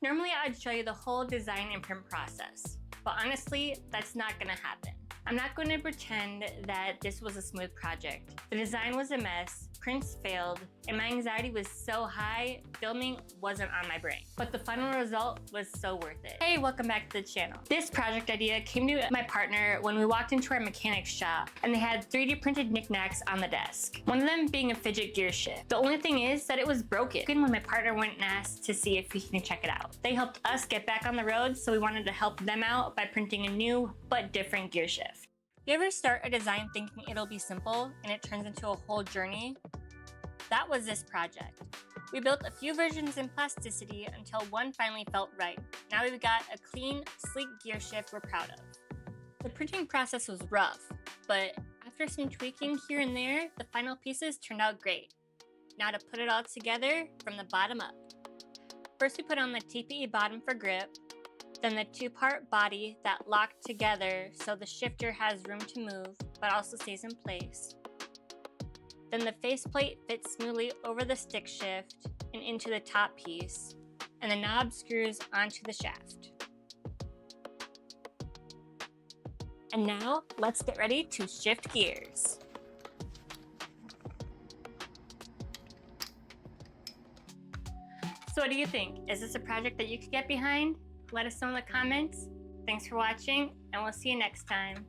Normally I'd show you the whole design and print process, but honestly, that's not gonna happen. I'm not going to pretend that this was a smooth project. The design was a mess, prints failed, and my anxiety was so high, filming wasn't on my brain. But the final result was so worth it. Hey, welcome back to the channel. This project idea came to my partner when we walked into our mechanic's shop and they had 3D printed knickknacks on the desk. One of them being a fidget gear shift. The only thing is that it was broken when my partner went and asked to see if we can check it out. They helped us get back on the road, so we wanted to help them out by printing a new but different gear shift. You ever start a design thinking it'll be simple and it turns into a whole journey? That was this project. We built a few versions in plasticity until one finally felt right. Now we've got a clean, sleek gear shift we're proud of. The printing process was rough, but after some tweaking here and there, the final pieces turned out great. Now to put it all together from the bottom up. First we put on the TPE bottom for grip, then the two-part body that locked together so the shifter has room to move but also stays in place. Then the faceplate fits smoothly over the stick shift and into the top piece, and the knob screws onto the shaft. And now let's get ready to shift gears. So what do you think? Is this a project that you could get behind? Let us know in the comments. Thanks for watching, and we'll see you next time.